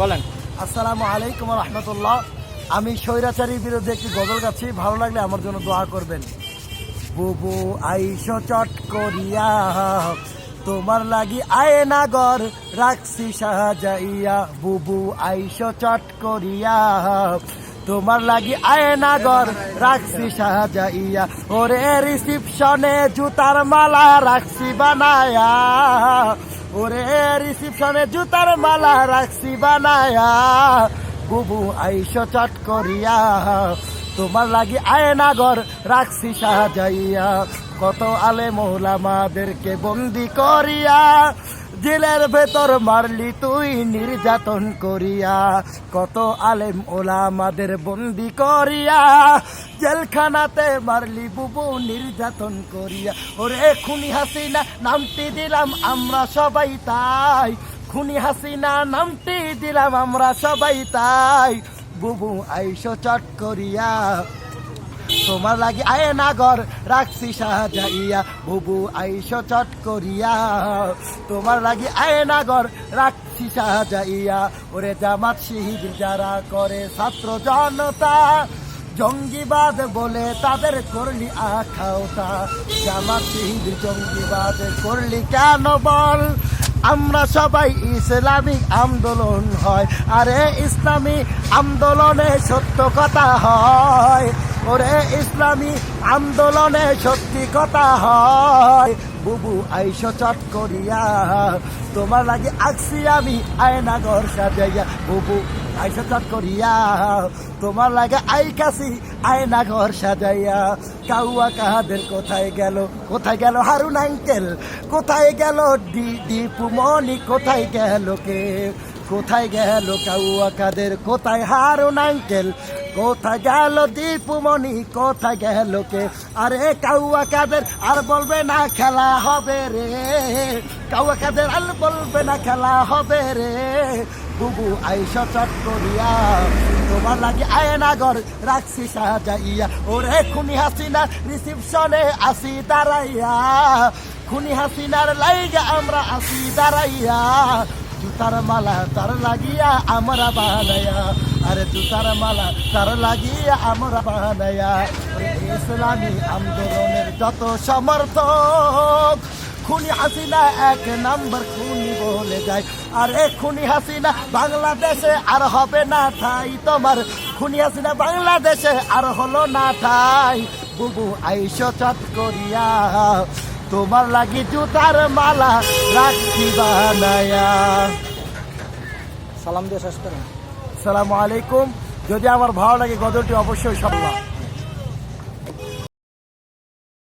বলেন। আসসালামু আলাইকুম রহমতুল্লাহ। আমি স্বৈরাচারীর বিরুদ্ধে একটি গজল গাচ্ছি, ভালো লাগলে আমার জন্য দোয়া করবেন। বুবু আইসো চট করিয়া, তোমার লাগি আয়নাগর রাখছি সাজাইয়া। বুবু আইসো চট করিয়া, তোমার লাগি আয়নাগর রাখছি সাজাইয়া। ওরে রিসিপশনে জুতার মালা রাখছি বানায়া, ওরে রিসিপশনে জুতার মালা রাখছি বানায়া। বুবু আইসো চট করিয়া, তোমার লাগি আয়নাগর রাখছি সাজাইয়া। কত আলেম ওলামাদেরকে বন্দি করিয়া, জেলের ভেতর মারলি তুই নির্যাতন করিয়া। কত আলেম ওলামাদের বন্দি করিয়া, জেলখানাতে মারলি বুবু নির্যাতন করিয়া। ওরে খুনি হাসিনা নামটি দিলাম আমরা সবাই তাই, খুনি হাসিনা নামটি দিলাম আমরা সবাই তাই। বুবু আইসো চট করিয়া, তোমার লাগি আয়নাগর রাখছি সাজাইয়া। বুবু আইসো চট করিয়া, তোমার লাগি আয়নাগর রাখছি সাজাইয়া। ওরে জামাত শিবির যারা করে ছাত্র জনতা, জঙ্গিবাদ বলে তাদের করলি আখাওতা। জামাত শিবির জঙ্গিবাদ করলি কেন বল, আমরা সবাই ইসলামিক আন্দোলন হয়। আরে ইসলামী আন্দোলনে সত্য কথা হয়, ওরে ইসলামী আন্দোলনে সত্যি কথা হয়। বুবু আইসো চট করিয়া, তোমার লাগে আঁকছি আমি আয়নাগর সাজাইয়া। বুবু আইসো চট করিয়া, তোমার লাগে আইকাছি আয়নাগর সাজাইয়া। কাউয়া কাহাদের কোথায় গেল, কোথায় গেল হারুন আঙ্কেল, কোথায় গেল দীপু মনি, কোথায় গেল কে, কোথায় গেল কাউয়া কাদের, কোথায় হারুন আঙ্কেল, কোথায় গেল দীপু মনি, কোথায় গেল কে। আরে কাউয়া কাদের আর বলবে না খেলা হবে রে, কাউয়া কাদের আর বলবে না খেলা হবে রে। বুবু আইসো চট করিয়া, তোমার লাগে আয়নাগর রাখছি সাজাইয়া। ওরে খুনি হাসিনা রিসিপশনে আসি দাঁড়াইয়া, খুনি হাসিনার লাইগা আমরা আসি দাঁড়াইয়া। জুতার মালা তার লাগিয়া আমরা বানায়া, আরে জুতার মালা তার লাগিয়া আমরা বানায়া। ইসলামী আন্দোলনের যত সমর্থক, খুনি হাসিনা এক নাম্বার খুনি বলে যায়। আরে খুনি হাসিনা বাংলাদেশে আর হবে না ঠাই তোমার, খুনি হাসিনা বাংলাদেশে আর হলো না ঠাই। বুবু আইসো চট করিয়া, তোমার লাগি জুতার মালা রাখছি বানায়া। সালাম দিয়ে শেষ করেন। আসসালামু আলাইকুম। যদি আমার ভালো লাগে গজলটি অবশ্যই সবাই